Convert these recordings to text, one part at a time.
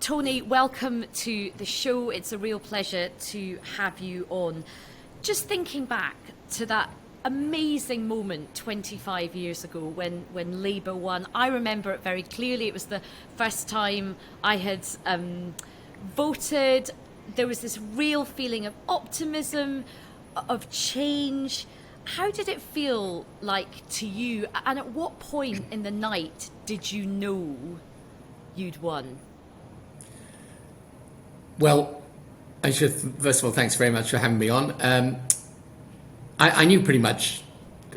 Tony, welcome to the show. It's a real pleasure to have you on. Just thinking back to that amazing moment 25 years ago when Labour won. I remember it very clearly. It was the first time I had voted. There was this real feeling of optimism, of change. How did it feel like to you? And at what point in the night did you know you'd won? Well, Ayesha, first of all, thanks very much for having me on. I knew pretty much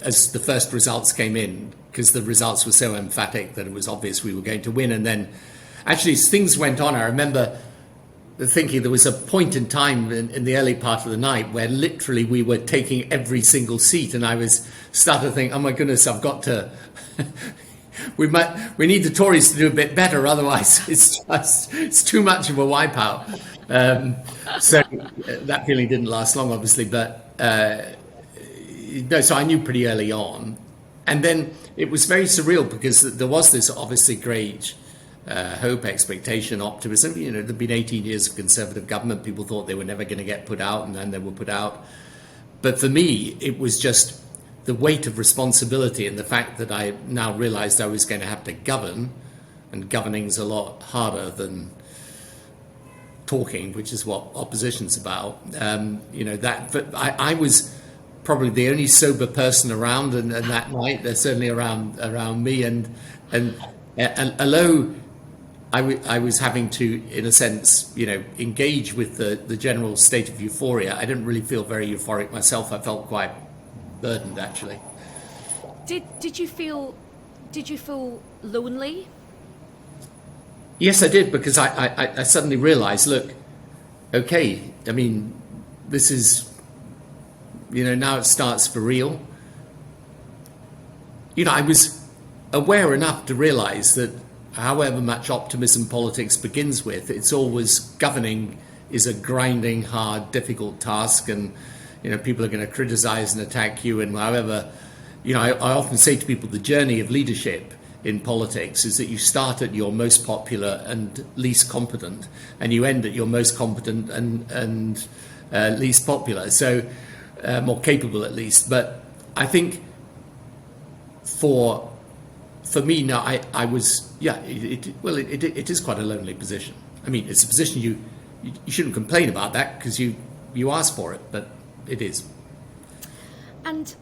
as the first results came in, because the results were so emphatic that it was obvious we were going to win. And then actually as things went on, I remember thinking there was a point in time in the early part of the night where literally we were taking every single seat, and I was starting to think, oh my goodness, I've got to we need the Tories to do a bit better, otherwise it's too much of a wipeout. So that feeling didn't last long, obviously, but no, so I knew pretty early on. And then it was very surreal because there was this obviously great hope, expectation, optimism. You know, there'd been 18 years of Conservative government. People thought they were never going to get put out, and then they were put out. But for me, it was just the weight of responsibility and the fact that I now realised I was going to have to govern, and governing's a lot harder than talking, which is what opposition's about. But I was probably the only sober person around, and that night, they're certainly around me, and although I was having to, in a sense, engage with the general state of euphoria, I didn't really feel very euphoric myself. I felt quite burdened, actually. Did you feel lonely? Yes, I did, because I suddenly realised, look, okay, I mean, this is, now it starts for real. I was aware enough to realise that however much optimism politics begins with, it's always governing is a grinding, hard, difficult task, and people are going to criticise and attack you, and however, I often say to people the journey of leadership in politics is that you start at your most popular and least competent, and you end at your most competent and least popular, so more capable at least. But I think for me now, I was, it is quite a lonely position. I mean, it's a position you shouldn't complain about that because you asked for it, but it is. And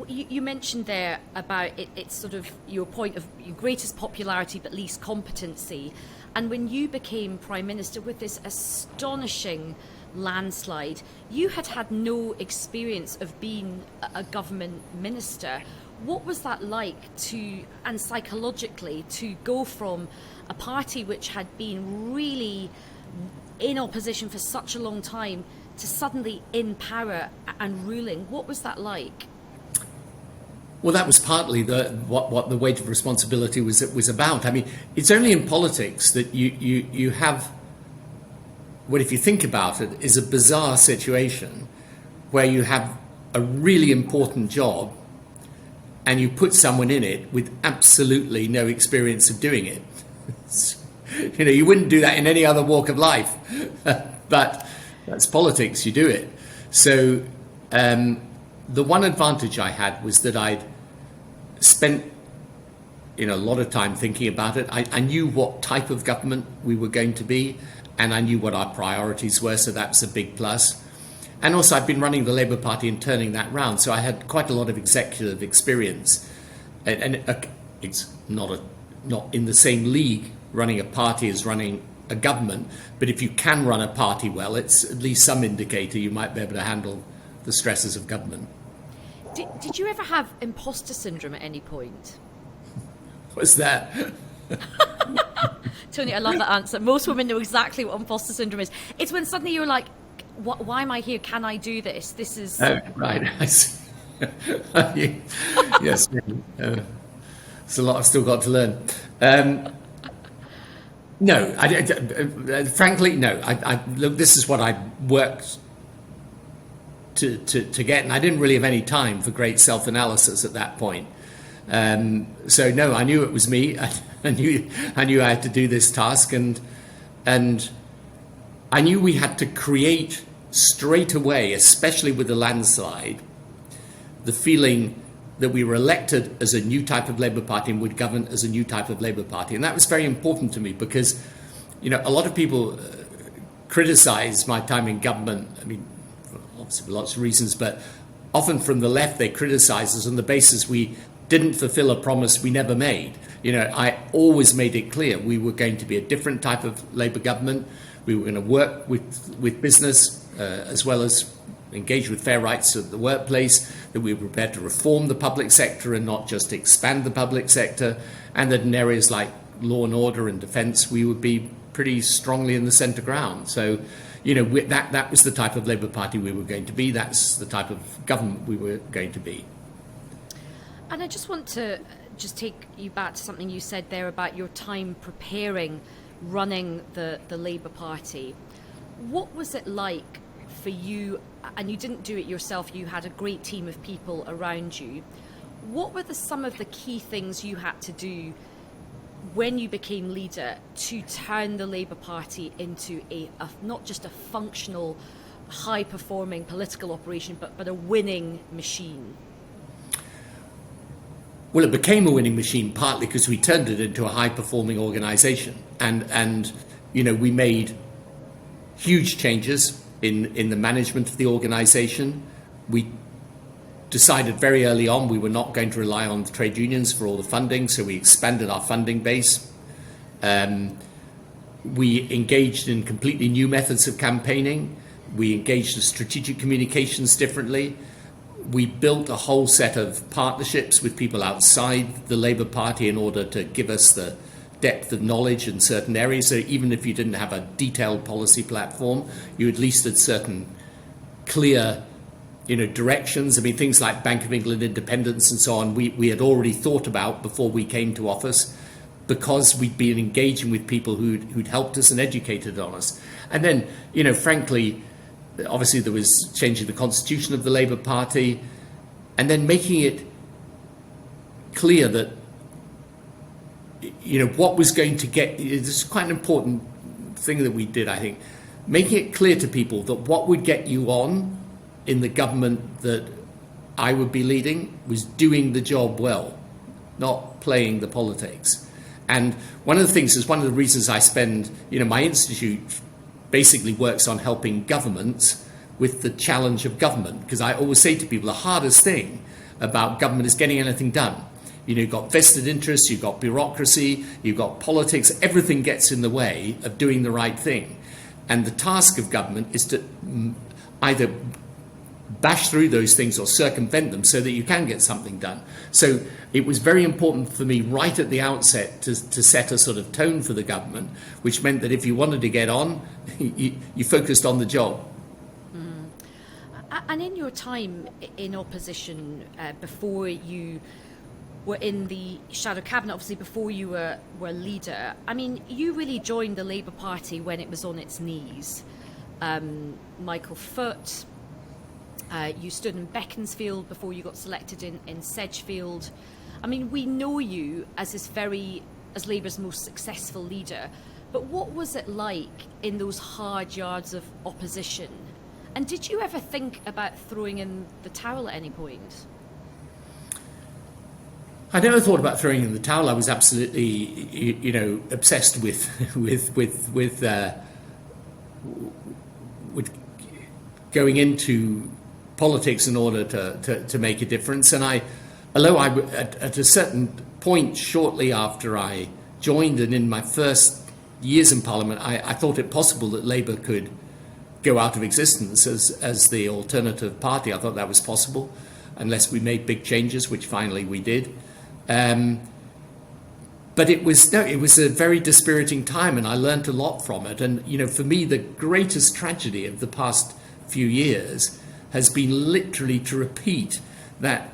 you mentioned there about it's sort of your point of your greatest popularity but least competency. And when you became Prime Minister with this astonishing landslide, you had no experience of being a government minister. What was that like and psychologically, to go from a party which had been really in opposition for such a long time to suddenly in power and ruling? What was that like? Well, that was partly what the weight of responsibility was about. I mean, it's only in politics that you have what, if you think about it, is a bizarre situation where you have a really important job and you put someone in it with absolutely no experience of doing it. You wouldn't do that in any other walk of life, but that's politics, you do it. So the one advantage I had was that I'd spent a lot of time thinking about it. I knew what type of government we were going to be, and I knew what our priorities were, so that's a big plus. And also I've been running the Labour Party and turning that round, so I had quite a lot of executive experience. And it's not in the same league running a party as running a government, but if you can run a party well, it's at least some indicator you might be able to handle the stresses of government. Did you ever have imposter syndrome at any point? What's that? Tony, I love that answer. Most women know exactly what imposter syndrome is. It's when suddenly you're like, why am I here? Can I do this? This is... Oh, right. I see. Yes. It's a lot I've still got to learn. No, frankly, no. Look, this is what I worked to get, and I didn't really have any time for great self-analysis at that point. So no, I knew it was me. I knew I had to do this task, and And I knew we had to create straight away, especially with the landslide, the feeling that we were elected as a new type of Labour Party and would govern as a new type of Labour Party. And that was very important to me because, a lot of people criticise my time in government, obviously for lots of reasons, but often from the left they criticise us on the basis we didn't fulfil a promise we never made. I always made it clear we were going to be a different type of Labour government. We were going to work with business as well as engage with fair rights at the workplace, that we were prepared to reform the public sector and not just expand the public sector, and that in areas like law and order and defence we would be pretty strongly in the centre ground. So, that was the type of Labour Party we were going to be. That's the type of government we were going to be. And I just want to take you back to something you said there about your time preparing, running the Labour Party. What was it like for you? And you didn't do it yourself, you had a great team of people around you. What were some of the key things you had to do when you became leader to turn the Labour Party into a not just a functional, high-performing political operation, but a winning machine? Well, it became a winning machine partly because we turned it into a high-performing organisation, and we made huge changes in the management of the organisation. We decided very early on we were not going to rely on the trade unions for all the funding, so we expanded our funding base. We engaged in completely new methods of campaigning. We engaged in strategic communications differently. We built a whole set of partnerships with people outside the Labour Party in order to give us the depth of knowledge in certain areas. So even if you didn't have a detailed policy platform, you at least had certain clear, directions. Things like Bank of England independence and so on, we had already thought about before we came to office because we'd been engaging with people who'd helped us and educated on us. And then, frankly, obviously there was changing the constitution of the Labour Party and then making it clear that what was going to get, this is quite an important thing that we did, I think, making it clear to people that what would get you on in the government that I would be leading was doing the job well, not playing the politics. And one of the things is one of the reasons I spend, my institute basically works on helping governments with the challenge of government, because I always say to people the hardest thing about government is getting anything done. You've got vested interests, you've got bureaucracy, you've got politics, everything gets in the way of doing the right thing. And the task of government is to either bash through those things or circumvent them so that you can get something done. So it was very important for me right at the outset to set a sort of tone for the government, which meant that if you wanted to get on, you focused on the job. And in your time in opposition, before you were in the shadow cabinet, obviously before you were leader, you really joined the Labour Party when it was on its knees. Michael Foot, you stood in Beaconsfield before you got selected in Sedgefield. We know you as Labour's most successful leader, but what was it like in those hard yards of opposition? And did you ever think about throwing in the towel at any point? I never thought about throwing in the towel. I was absolutely, obsessed with going into politics in order to make a difference. And although at a certain point shortly after I joined and in my first years in Parliament, I thought it possible that Labour could go out of existence as the alternative party. I thought that was possible, unless we made big changes, which finally we did. But it was a very dispiriting time, and I learned a lot from it. And for me, the greatest tragedy of the past few years has been literally to repeat that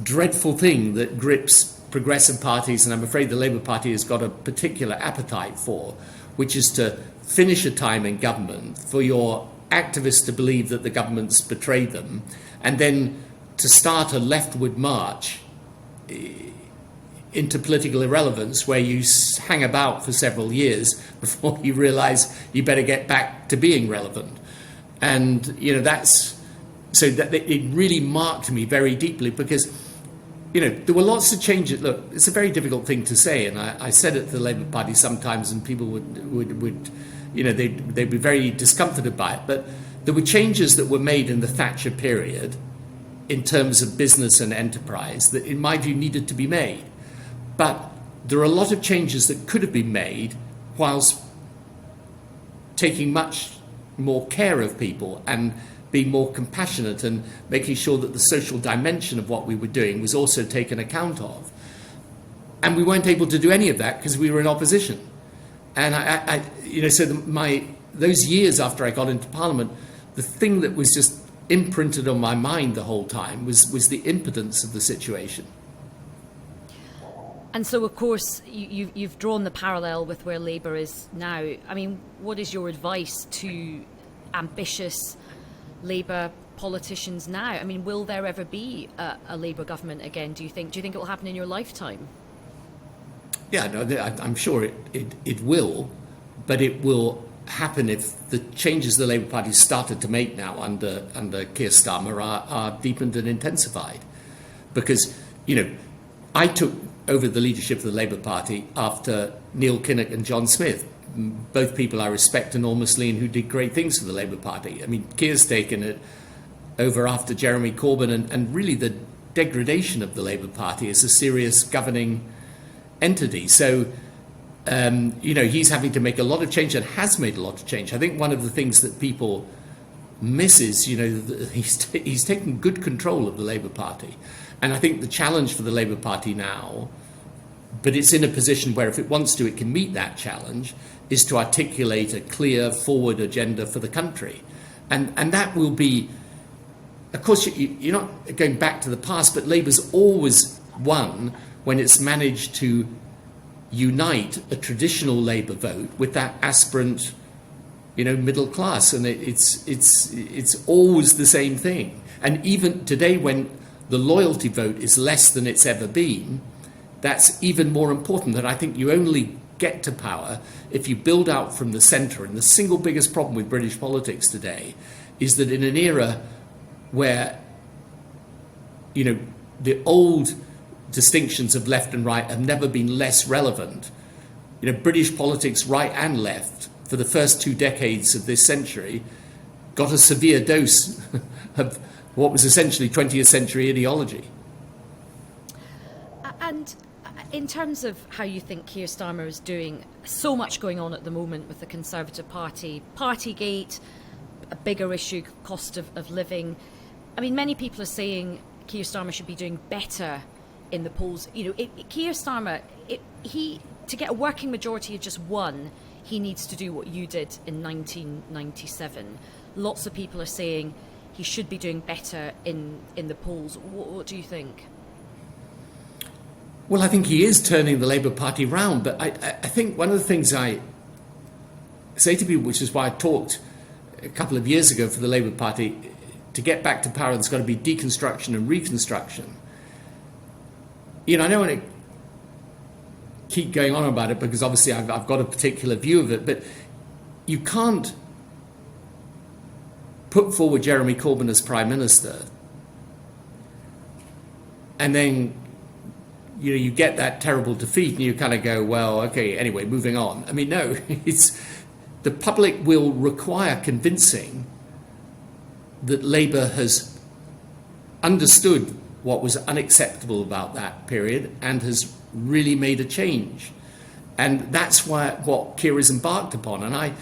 dreadful thing that grips progressive parties, and I'm afraid the Labour Party has got a particular appetite for, which is to finish a time in government for your activists to believe that the government's betrayed them, and then to start a leftward march into political irrelevance where you hang about for several years before you realise you better get back to being relevant. And, so that it really marked me very deeply because, there were lots of changes. Look, it's a very difficult thing to say, and I said it to the Labour Party sometimes, and people would they'd be very discomforted by it. But there were changes that were made in the Thatcher period in terms of business and enterprise that, in my view, needed to be made. But there are a lot of changes that could have been made whilst taking much more care of people and being more compassionate and making sure that the social dimension of what we were doing was also taken account of. And we weren't able to do any of that because we were in opposition. And those years after I got into Parliament, the thing that was just imprinted on my mind the whole time was the impotence of the situation. And so, of course, you've drawn the parallel with where Labour is now. I mean, what is your advice to ambitious Labour politicians now? I mean, will there ever be a Labour government again, do you think? Do you think it will happen in your lifetime? Yeah, no, I'm sure it will, but it will happen if the changes the Labour Party started to make now under Keir Starmer are deepened and intensified. Because, I took over the leadership of the Labour Party after Neil Kinnock and John Smith, both people I respect enormously and who did great things for the Labour Party. I mean, Keir's taken it over after Jeremy Corbyn, and really the degradation of the Labour Party as a serious governing entity. So, he's having to make a lot of change and has made a lot of change. I think one of the things that people miss is, he's taken good control of the Labour Party. And I think the challenge for the Labour Party now, but it's in a position where if it wants to, it can meet that challenge, is to articulate a clear forward agenda for the country. And that will be, of course, you're not going back to the past, but Labour's always won when it's managed to unite a traditional Labour vote with that aspirant, middle class. And it's always the same thing. And even today, when the loyalty vote is less than it's ever been, that's even more important. And I think you only get to power if you build out from the centre. And the single biggest problem with British politics today is that in an era where, the old distinctions of left and right have never been less relevant, British politics, right and left, for the first 2 decades of this century, got a severe dose of what was essentially 20th century ideology. And in terms of how you think Keir Starmer is doing, so much going on at the moment with the Conservative Party, Partygate, a bigger issue, cost of living. I mean, many people are saying Keir Starmer should be doing better in the polls. Keir Starmer, to get a working majority of just one, he needs to do what you did in 1997. Lots of people are saying he should be doing better in the polls. What do you think? Well, I think he is turning the Labour Party round, but I think one of the things I say to people, which is why I talked a couple of years ago for the Labour Party, to get back to power, there's got to be deconstruction and reconstruction. I don't want to keep going on about it because obviously I've got a particular view of it, but you can't put forward Jeremy Corbyn as Prime Minister and then you get that terrible defeat and you kind of go, well, okay, anyway, moving on. I mean, no, the public will require convincing that Labour has understood what was unacceptable about that period and has really made a change. And that's what Keir has embarked upon. And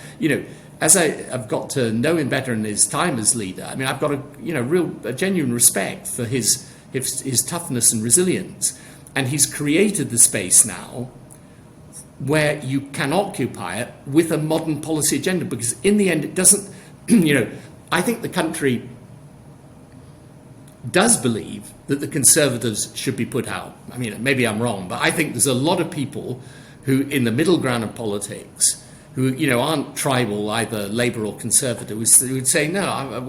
as I've got to know him better in his time as leader, I mean, I've got a genuine respect for his toughness and resilience. And he's created the space now where you can occupy it with a modern policy agenda, because in the end it doesn't, I think the country does believe that the Conservatives should be put out. I mean, maybe I'm wrong, but I think there's a lot of people who, in the middle ground of politics, who aren't tribal, either Labour or Conservative, who would say, no,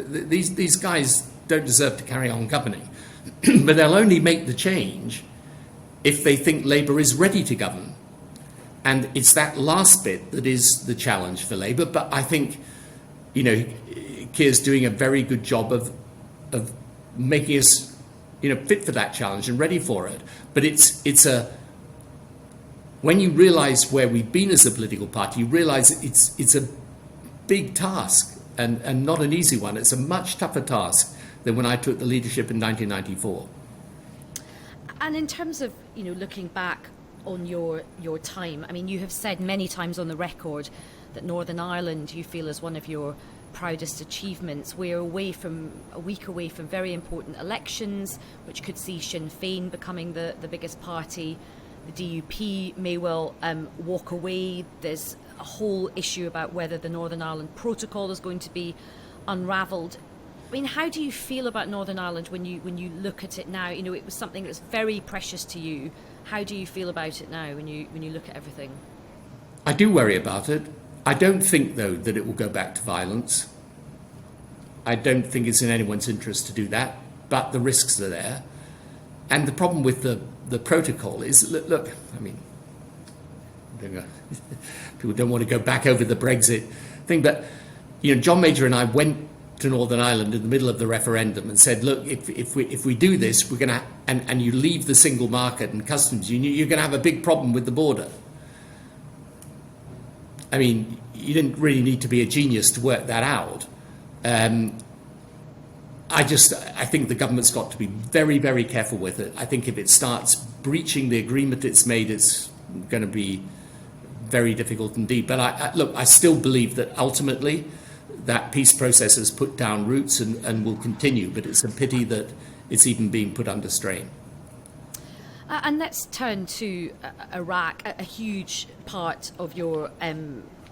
these guys don't deserve to carry on governing. But they'll only make the change if they think Labour is ready to govern. And it's that last bit that is the challenge for Labour. But I think, Keir's doing a very good job of making us, fit for that challenge and ready for it. But when you realise where we've been as a political party, you realise it's a big task and not an easy one. It's a much tougher task than when I took the leadership in 1994. And in terms of, looking back on your time, I mean, you have said many times on the record that Northern Ireland you feel is one of your proudest achievements. We're a week away from very important elections, which could see Sinn Féin becoming the biggest party. The DUP may well walk away. There's a whole issue about whether the Northern Ireland Protocol is going to be unravelled. I mean, how do you feel about Northern Ireland when you look at it now? It was something that's very precious to you. How do you feel about it now when you look at everything? I do worry about it. I don't think, though, that it will go back to violence. I don't think it's in anyone's interest to do that, but the risks are there. And the problem with the protocol is, look, I mean, people don't want to go back over the Brexit thing, but, John Major and I went to Northern Ireland in the middle of the referendum and said, look, if we do this, we're going to, and you leave the single market and customs union, you're going to have a big problem with the border. I mean, you didn't really need to be a genius to work that out. I think the government's got to be very, very careful with it. I think if it starts breaching the agreement it's made, it's going to be very difficult indeed. But I still believe that ultimately that peace process has put down roots and will continue. But it's a pity that it's even being put under strain. And let's turn to Iraq, a huge part of your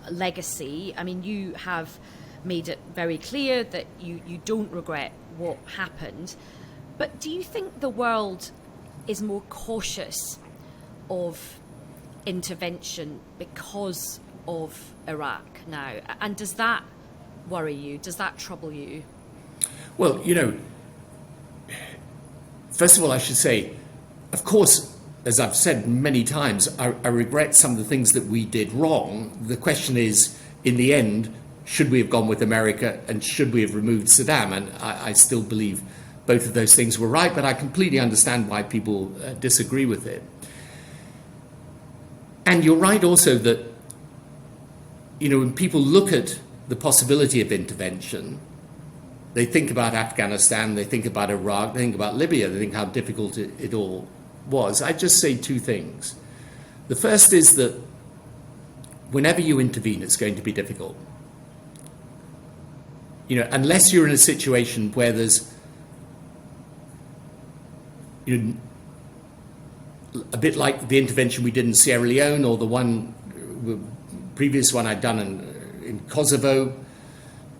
legacy. I mean, you have made it very clear that you don't regret what happened. But do you think the world is more cautious of intervention because of Iraq now? And does that worry you? Does that trouble you? Well, first of all, I should say, of course, as I've said many times, I regret some of the things that we did wrong. The question is, in the end, should we have gone with America and should we have removed Saddam? And I still believe both of those things were right, but I completely understand why people disagree with it. And you're right also that, when people look at the possibility of intervention, they think about Afghanistan, they think about Iraq, they think about Libya, they think how difficult it all was. I'd just say two things. The first is that whenever you intervene, it's going to be difficult. Unless you're in a situation where there's a bit like the intervention we did in Sierra Leone or the previous one I'd done in Kosovo,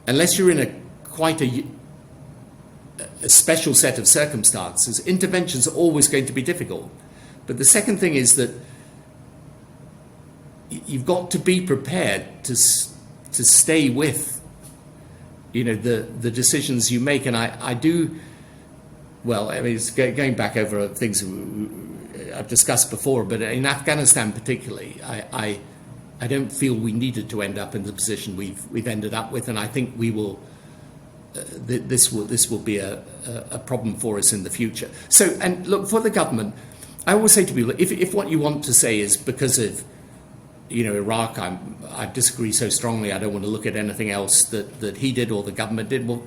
unless you're in quite a special set of circumstances, interventions are always going to be difficult. But the second thing is that you've got to be prepared to stay with the decisions you make. And I do, well, I mean, it's going back over things I've discussed before, but in Afghanistan particularly, I don't feel we needed to end up in the position we've ended up with, and I think we will. This will be a problem for us in the future. So, and look, for the government, I always say to people, if what you want to say is because of Iraq, I disagree so strongly, I don't want to look at anything else that he did or the government did. Well,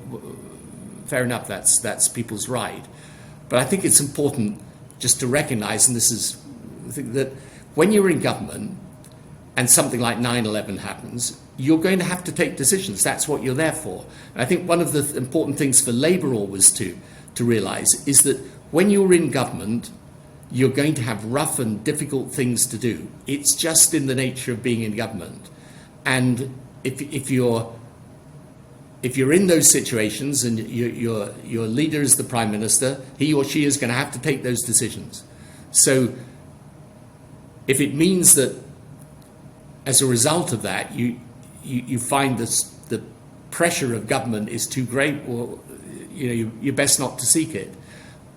fair enough, that's people's right. But I think it's important just to recognise, and this is that when you're in government and something like 9/11 happens, you're going to have to take decisions. That's what you're there for. And I think one of the important things for Labour always to realise is that when you're in government, you're going to have rough and difficult things to do. It's just in the nature of being in government. And if you're in those situations and your leader is the Prime Minister, he or she is going to have to take those decisions. So if it means that as a result of that, you find the pressure of government is too great, well, you're best not to seek it.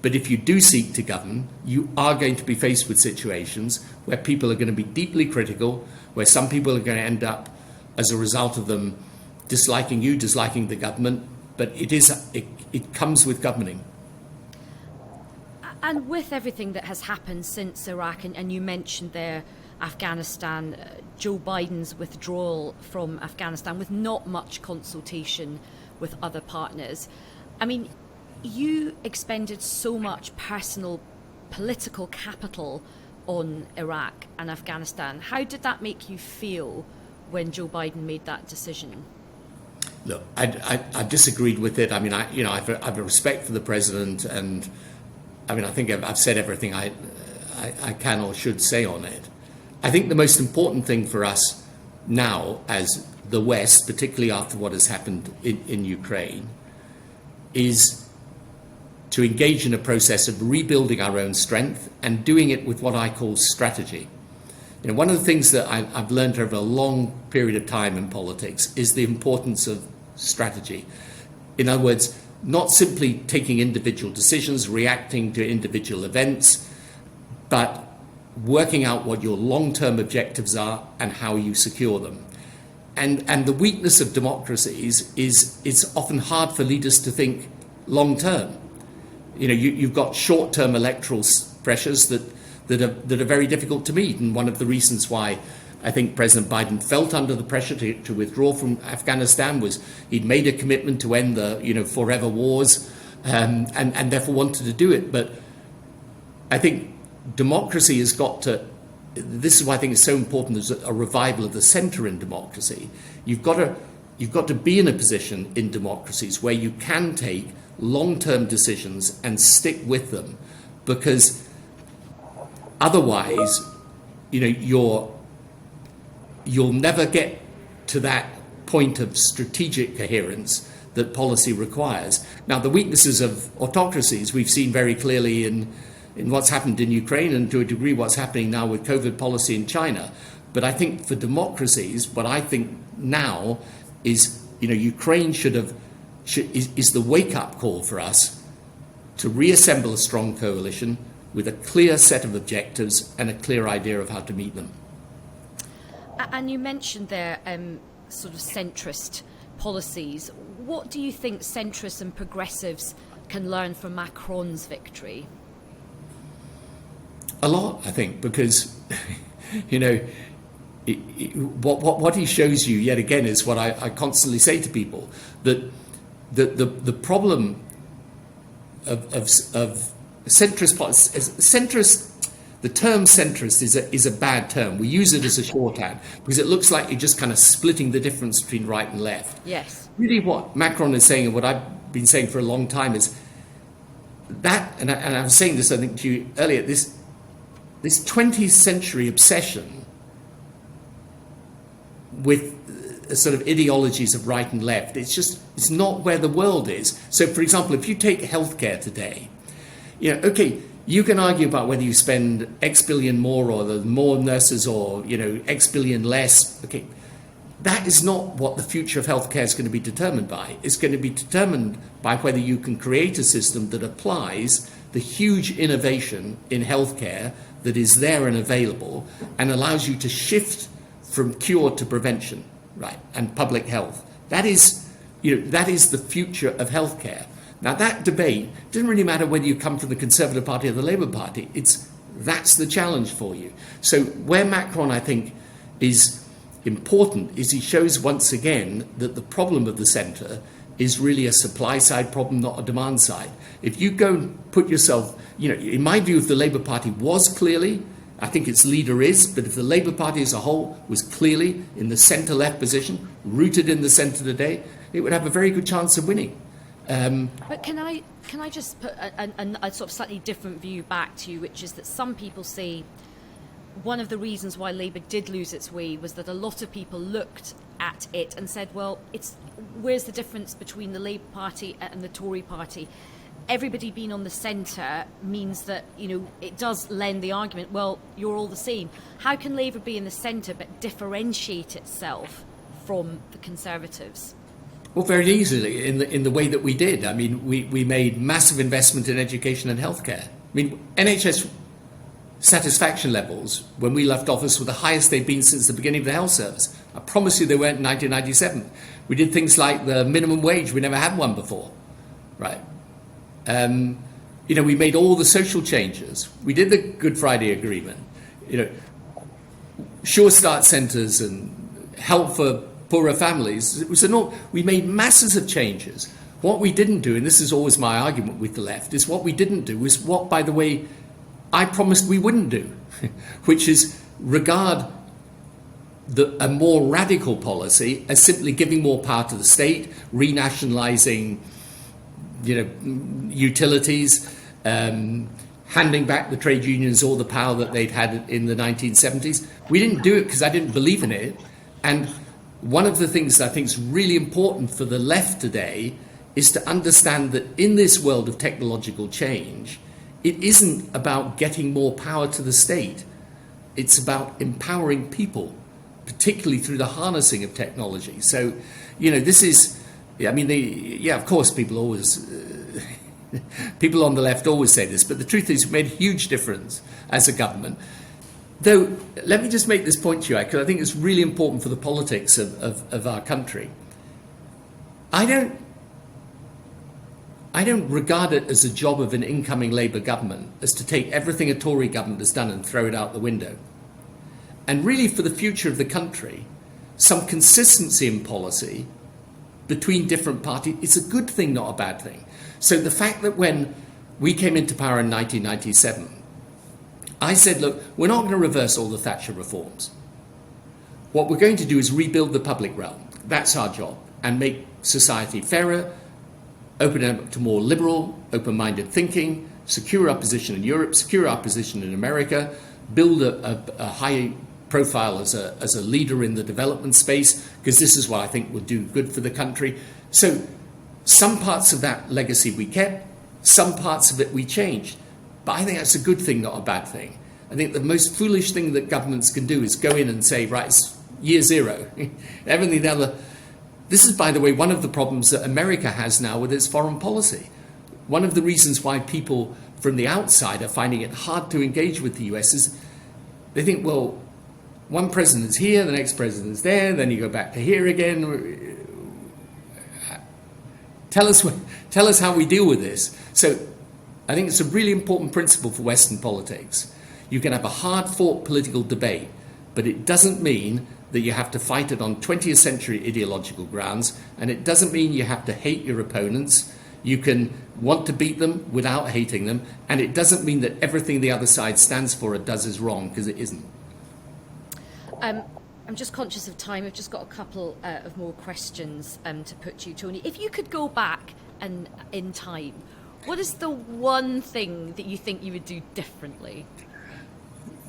But if you do seek to govern, you are going to be faced with situations where people are going to be deeply critical, where some people are going to end up, as a result of them, disliking you, disliking the government. But it comes with governing. And with everything that has happened since Iraq, and you mentioned there Afghanistan, Joe Biden's withdrawal from Afghanistan with not much consultation with other partners. I mean, you expended so much personal political capital on Iraq and Afghanistan. How did that make you feel when Joe Biden made that decision? Look, I disagreed with it. I mean, I've a respect for the president, and I mean, I think I've said everything I can or should say on it. I think the most important thing for us now, as the West, particularly after what has happened in Ukraine, is to engage in a process of rebuilding our own strength and doing it with what I call strategy. You know, one of the things that I've learned over a long period of time in politics is the importance of strategy. In other words, not simply taking individual decisions, reacting to individual events, but working out what your long-term objectives are and how you secure them. And the weakness of democracies is it's often hard for leaders to think long-term. You know, you've got short-term electoral pressures that are very difficult to meet. And one of the reasons why I think President Biden felt under the pressure to withdraw from Afghanistan was he'd made a commitment to end the forever wars, and therefore wanted to do it. But I think democracy has got to. This is why I think it's so important. There's a revival of the centre in democracy. You've got to be in a position in democracies where you can take long-term decisions and stick with them, because otherwise, you'll never get to that point of strategic coherence that policy requires. Now, the weaknesses of autocracies we've seen very clearly in what's happened in Ukraine, and to a degree what's happening now with COVID policy in China. But I think for democracies, what I think now is, Ukraine is the wake-up call for us to reassemble a strong coalition with a clear set of objectives and a clear idea of how to meet them. And you mentioned there sort of centrist policies. What do you think centrists and progressives can learn from Macron's victory? A lot, I think, because, what he shows you, yet again, is what I constantly say to people, that the problem of centrist, the term centrist is a bad term. We use it as a shorthand because it looks like you're just kind of splitting the difference between right and left. Yes. Really what Macron is saying, and what I've been saying for a long time, is that, and I was saying this, I think, to you earlier, this 20th century obsession with sort of ideologies of right and left, it's not where the world is. So, for example, if you take healthcare today, you can argue about whether you spend X billion more or the more nurses or, X billion less. Okay, that is not what the future of healthcare is going to be determined by. It's going to be determined by whether you can create a system that applies the huge innovation in healthcare that is there and available and allows you to shift from cure to prevention, right, and public health. That is the future of healthcare. Now, that debate doesn't really matter whether you come from the Conservative Party or the Labour Party. That's the challenge for you. So where Macron, I think, is important is he shows once again that the problem of the centre is really a supply side problem, not a demand side. If you go and put yourself, in my view, if the Labour Party was clearly, I think its leader is, but if the Labour Party as a whole was clearly in the centre-left position, rooted in the centre today, it would have a very good chance of winning. But can I just put a sort of slightly different view back to you, which is that some people say one of the reasons why Labour did lose its way was that a lot of people looked at it and said, well, where's the difference between the Labour Party and the Tory Party? Everybody being on the centre means that, it does lend the argument, well, you're all the same. How can Labour be in the centre but differentiate itself from the Conservatives? Well, very easily in the way that we did. I mean, we made massive investment in education and healthcare. I mean, NHS satisfaction levels when we left office were the highest they've been since the beginning of the health service. I promise you they weren't in 1997. We did things like the minimum wage. We never had one before, right? We made all the social changes. We did the Good Friday Agreement. Sure Start centres and help for poorer families. It was we made masses of changes. What we didn't do, and this is always my argument with the left, is what we didn't do is what, by the way, I promised we wouldn't do, which is regard a more radical policy as simply giving more power to the state, renationalising, utilities, handing back the trade unions all the power that they'd had in the 1970s. We didn't do it because I didn't believe in it. And one of the things that I think is really important for the left today is to understand that in this world of technological change, it isn't about getting more power to the state. It's about empowering people, particularly through the harnessing of technology. So, this is, of course, people on the left always say this, but the truth is we've made a huge difference as a government. Though, let me just make this point to you, because I think it's really important for the politics of our country. I don't regard it as a job of an incoming Labour government as to take everything a Tory government has done and throw it out the window. And really, for the future of the country, some consistency in policy between different parties is a good thing, not a bad thing. So the fact that when we came into power in 1997, I said, look, we're not going to reverse all the Thatcher reforms. What we're going to do is rebuild the public realm. That's our job. And make society fairer, open it up to more liberal, open-minded thinking, secure our position in Europe, secure our position in America, build a high profile as a leader in the development space, because this is what I think will do good for the country. So some parts of that legacy we kept, some parts of it we changed. But I think that's a good thing, not a bad thing. I think the most foolish thing that governments can do is go in and say, right, it's year zero. Everything the other. This is, by the way, one of the problems that America has now with its foreign policy. One of the reasons why people from the outside are finding it hard to engage with the US is they think, well, one president's here, the next president's there, then you go back to here again. Tell us how we deal with this. So I think it's a really important principle for Western politics. You can have a hard-fought political debate, but it doesn't mean that you have to fight it on 20th century ideological grounds, and it doesn't mean you have to hate your opponents. You can want to beat them without hating them, and it doesn't mean that everything the other side stands for or does is wrong, because it isn't. I'm just conscious of time. I've just got a couple of more questions to put to you, Tony. If you could go back and in time, what is the one thing that you think you would do differently?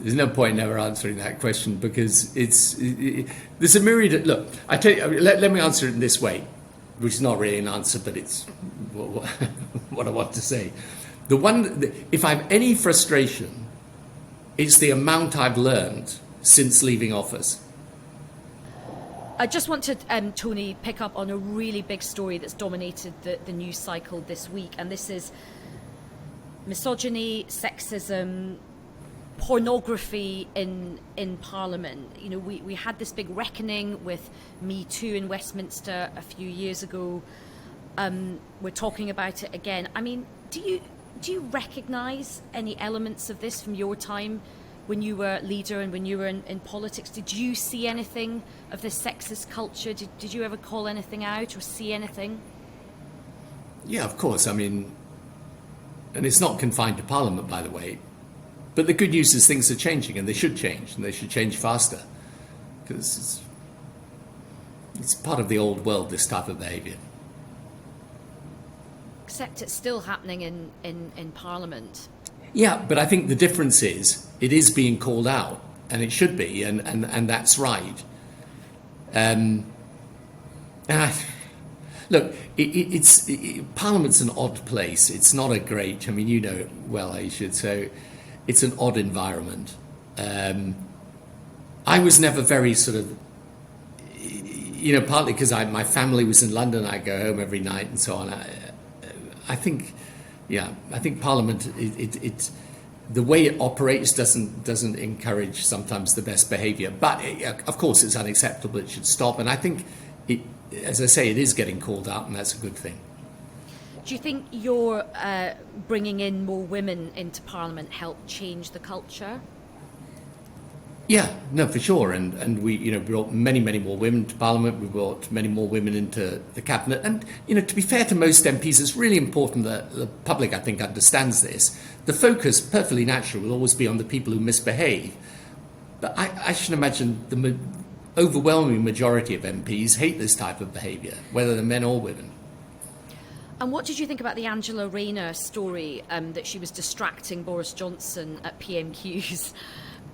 There's no point in ever answering that question, because there's a myriad of, look, I tell you, let me answer it in this way, which is not really an answer, but it's what I want to say. If I have any frustration, it's the amount I've learned since leaving office. I just want to, Tony, pick up on a really big story that's dominated the news cycle this week, and this is misogyny, sexism, pornography in Parliament. You know, we had this big reckoning with Me Too in Westminster a few years ago. We're talking about it again. I mean, do you recognise any elements of this from your time when you were leader and when you were in politics? Did you see anything of this sexist culture? Did you ever call anything out or see anything? Yeah, of course. I mean, and it's not confined to Parliament, by the way. But the good news is things are changing, and they should change faster, because it's part of the old world, this type of behaviour. Except it's still happening in Parliament. Yeah, but I think the difference is it is being called out, and it should be, and that's right. Look, Parliament's an odd place. It's not a great, I mean, you know it well, Ayesha, so it's an odd environment. I was never very sort of, partly because my family was in London, I go home every night and so on. I think Parliament, the way it operates doesn't encourage sometimes the best behaviour. But of course, it's unacceptable. It should stop. And I think, as I say, it is getting called out, and that's a good thing. Do you think your bringing in more women into Parliament helped change the culture? Yeah, no, for sure. And we, brought many more women to Parliament. We brought many more women into the Cabinet. And, to be fair to most MPs, it's really important that the public, I think, understands this. The focus, perfectly naturally, will always be on the people who misbehave. But I should imagine the overwhelming majority of MPs hate this type of behaviour, whether they're men or women. And what did you think about the Angela Rayner story, that she was distracting Boris Johnson at PMQs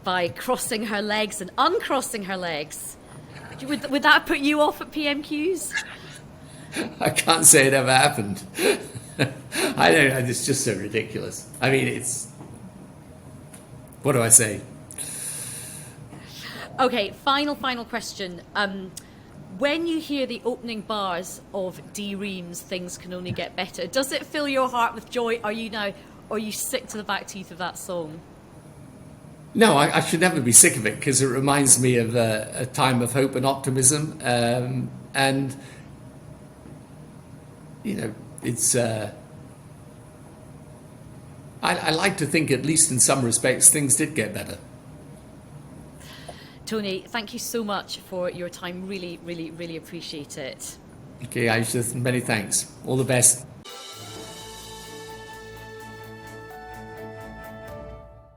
by crossing her legs and uncrossing her legs? Would that put you off at PMQs? I can't say it ever happened. I don't know, it's just so ridiculous. I mean, what do I say? Okay, final question. When you hear the opening bars of D. Ream's Things Can Only Get Better, does it fill your heart with joy? Are you sick to the back teeth of that song? No, I should never be sick of it, because it reminds me of a time of hope and optimism. And, it's... I like to think, at least in some respects, things did get better. Tony, thank you so much for your time. Really, really, really appreciate it. Okay, Ayesha, many thanks. All the best.